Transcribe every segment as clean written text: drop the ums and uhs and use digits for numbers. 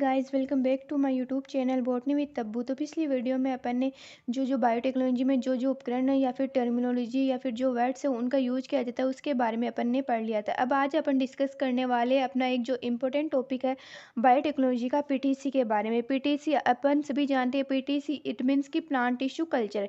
Guys, welcome back to my YouTube channel botany with Tabbu. तो पिछली video में अपन ने जो बायोटेक्नोलॉजी में जो उपकरण है या फिर टर्मिनोलॉजी या फिर जो वर्ड्स है उनका यूज किया जाता है उसके बारे में अपन ने पढ़ लिया था। अब आज अपन डिस्कस करने वाले हैं अपना एक जो इम्पोर्टेंट टॉपिक है बायोटेक्नोलॉजी का, पीटीसी के बारे में। पीटीसी अपन सभी जानते हैं, पीटीसी इट मीन्स की प्लांट टिश्यू कल्चर।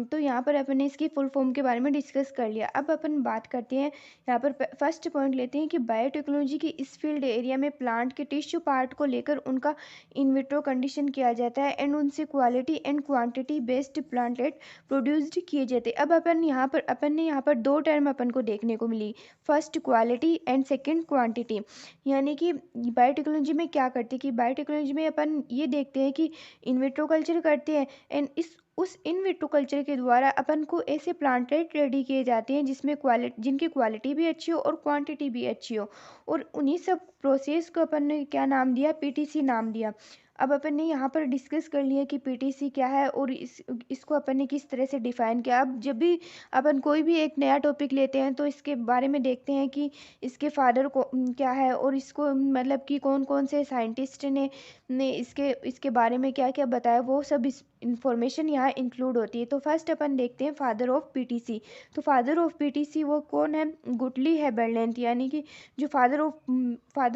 तो यहाँ पर अपन ने इसकी फुल फॉर्म के बारे में डिस्कस कर लिया। अब अपन बात करते हैं, यहाँ पर फर्स्ट पॉइंट लेते हैं कि बायोटेक्नोलॉजी की इस फील्ड एरिया में प्लांट के टिश्यू पार्ट को लेकर उनका इन विट्रो कंडीशन किया जाता है एंड उनसे quality and quantity based planted produced किए जाते हैं। अब अपन ने यहाँ पर दो टर्म अपन को देखने को मिली, first quality and second quantity. यानी कि बायोटेक्नोलॉजी में क्या करते हैं कि बायोटेक्नोलॉजी में अपन ये देखते हैं कि इन विट्रो कल्चर करते हैं एंड उस इन विट्रो कल्चर के द्वारा अपन को ऐसे प्लांटेड रेडी किए जाते हैं जिनकी क्वालिटी भी अच्छी हो और क्वांटिटी भी अच्छी हो, और उन्हीं सब प्रोसेस को अपन ने क्या नाम दिया, पीटीसी नाम दिया। अब अपन ने यहाँ पर डिस्कस कर लिया कि पीटीसी क्या है और इसको अपन ने किस तरह से डिफाइन किया। अब जब भी अपन कोई भी एक नया टॉपिक लेते हैं तो इसके बारे में देखते हैं कि इसके फादर को क्या है और इसको मतलब कि कौन कौन से साइंटिस्ट ने इसके बारे में क्या क्या बताया, वो सब इस इंफॉर्मेशन यहाँ इंक्लूड होती है। तो फर्स्ट अपन देखते हैं फादर ऑफ पीटीसी। तो फादर ऑफ पीटीसी वो कौन है, गुटली हेबरलैंड। यानी कि जो फादर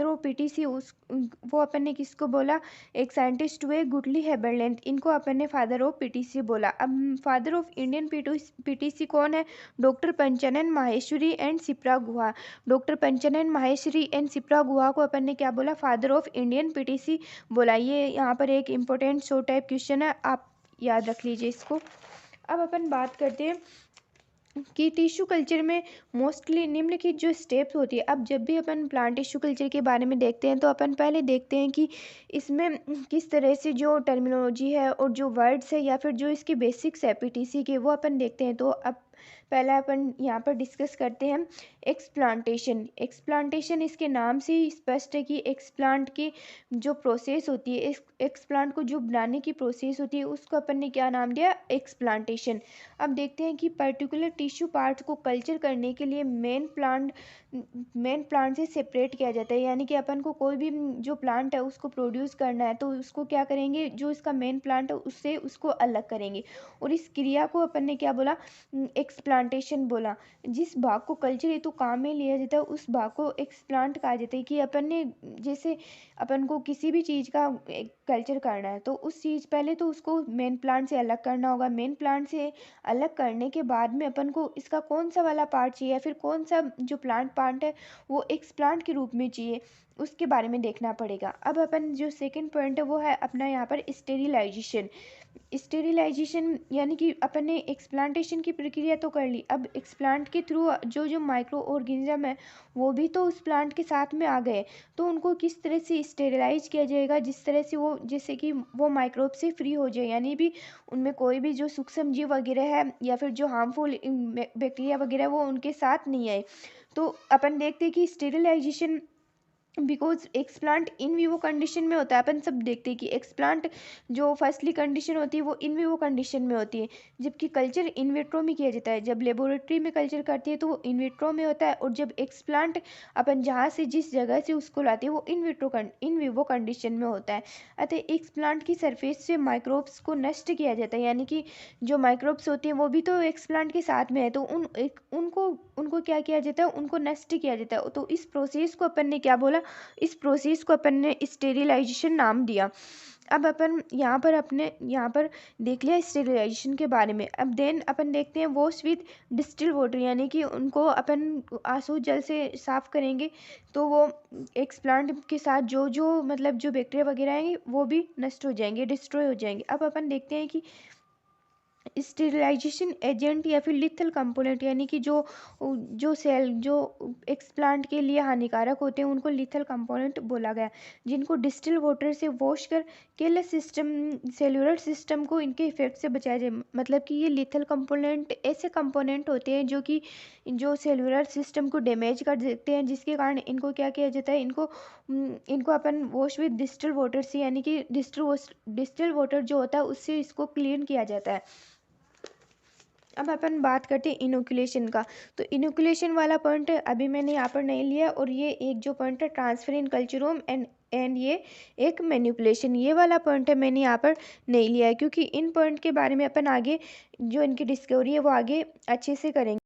ऑफ पीटीसी उस वो अपन ने किसको बोला, एक साइंटिस्ट हुए गुटली हेबरलैंड, इनको अपन ने फादर ऑफ पीटीसी बोला। अब फादर ऑफ इंडियन पीटीसी कौन है, doctor Panchanan Maheshwari and Sipra Guha. Doctor Panchanan Maheshwari and Sipra Guha को अपन ने क्या बोला, फादर ऑफ इंडियन पीटीसी बोला। ये यहाँ पर एक इम्पोर्टेंट शो टाइप क्वेश्चन है, आप याद रख लीजिए इसको। अब अपन बात करते हैं कि टिश्यू कल्चर में मोस्टली निम्नलिखित जो स्टेप्स होती है। अब जब भी अपन प्लांट टिश्यू कल्चर के बारे में देखते हैं तो अपन पहले देखते हैं कि इसमें किस तरह से जो टर्मिनोलॉजी है और जो वर्ड्स है या फिर जो इसकी बेसिक्स है पीटीसी के, वो अपन देखते हैं। तो अब पहला अपन यहाँ पर डिस्कस करते हैं एक्सप्लांटेशन। एक्सप्लांटेशन इसके नाम से ही स्पष्ट है कि एक्सप्लांट की जो प्रोसेस होती है, एक्सप्लांट को जो बनाने की प्रोसेस होती है, उसको अपन ने क्या नाम दिया, एक्सप्लांटेशन। अब देखते हैं कि पर्टिकुलर टिश्यू पार्ट्स को कल्चर करने के लिए मेन प्लांट से सेपरेट किया जाता है। यानी कि अपन को कोई भी जो प्लांट है उसको प्रोड्यूस करना है तो उसको क्या करेंगे, जो इसका मेन प्लांट है उससे उसको अलग करेंगे, और इस क्रिया को अपन ने क्या बोला, एक्सप्लांटेशन बोला। जिस भाग को कल्चर हेतु काम में लिया जाता है उस भाग को एक्सप्लांट कहा जाता है। कि अपन ने जैसे अपन को किसी भी चीज़ का कल्चर करना है तो उस चीज़ पहले तो उसको मेन प्लांट से अलग करना होगा। मेन प्लांट से अलग करने के बाद में अपन को इसका कौन सा वाला पार्ट चाहिए या फिर कौन सा जो प्लांट पार्ट है वो एक्सप्लांट के रूप में चाहिए, उसके बारे में देखना पड़ेगा। अब अपन जो सेकंड पॉइंट है वो है अपना यहाँ पर स्टेरिलाइजेशन। स्टेरिलाइजेशन यानी कि अपन ने एक्सप्लांटेशन की प्रक्रिया तो कर ली, अब एक्सप्लांट के थ्रू जो जो माइक्रो ऑर्गेनिज्म है वो भी तो उस प्लांट के साथ में आ गए, तो उनको किस तरह से स्टेरिलाइज किया जाएगा जिस तरह से वो, जैसे कि वो माइक्रोब से फ्री हो जाए, यानी भी उनमें कोई भी जो सूक्ष्म जीव वगैरह है या फिर जो हार्मफुल बैक्टीरिया वगैरह वो उनके साथ नहीं आए। तो अपन देखते हैं कि sterilization because explant in vivo condition में होता है। अपन सब देखते हैं कि एक्सप्लांट जो फर्स्टली कंडीशन होती है वो इन विवो कंडीशन में होती है, जबकि कल्चर इन विट्रो में किया जाता है। जब लेबोरेटरी में कल्चर करती है तो वो इन विट्रो में होता है, और जब एक्सप्लांट अपन जहाँ से जिस जगह से उसको लाते हैं वो इन विवो कंडीशन में होता है। अतः एक्सप्लांट की सरफेस से माइक्रोब्स को नष्ट किया जाता है, यानी कि जो माइक्रोब्स होते हैं वो भी तो एक्सप्लांट के साथ में है, तो उनको क्या किया जाता है, उनको नष्ट किया जाता है। तो इस प्रोसेस को अपन ने क्या बोला, इस प्रोसेस को अपन ने स्टेरिलाइजेशन नाम दिया। अब अपन यहाँ पर देख लिया स्टेरिलाइजेशन के बारे में। अब देन अपन देखते हैं वॉश विद डिस्टिल वाटर, यानी कि उनको अपन आंसू जल से साफ करेंगे तो वो एक्सप्लांट के साथ जो जो मतलब जो बैक्टीरिया वगैरह आएंगे वो भी नष्ट हो जाएंगे, डिस्ट्रॉय हो जाएंगे। अब अपन देखते हैं कि स्टेरिलाइजेशन एजेंट या फिर लिथल कंपोनेंट, यानी कि जो सेल जो एक्सप्लांट के लिए हानिकारक होते हैं उनको लिथल कंपोनेंट बोला गया, जिनको डिस्टिल वाटर से वॉश कर केयरलेस सिस्टम सेलुलर सिस्टम को इनके इफेक्ट से बचाया जाए। मतलब कि ये लिथल कंपोनेंट ऐसे कंपोनेंट होते हैं जो कि जो सेलुलर सिस्टम को डैमेज कर देते हैं, जिसके कारण इनको क्या किया जाता है, इनको अपन वॉश विद डिस्टिल वाटर से, यानी कि डिस्टिल वाटर जो होता है उससे इसको क्लीन किया जाता है। अब अपन बात करते हैं इनोकुलेशन का। तो इनोकुलेशन वाला पॉइंट अभी मैंने यहाँ पर नहीं लिया, और ये एक जो पॉइंट है ट्रांसफर इन कल्चरोम एंड एंड ये एक मैनिपुलेशन, ये वाला पॉइंट है मैंने यहाँ पर नहीं लिया है, क्योंकि इन पॉइंट के बारे में अपन आगे जो इनकी डिस्कवरी है वो आगे अच्छे से करेंगे।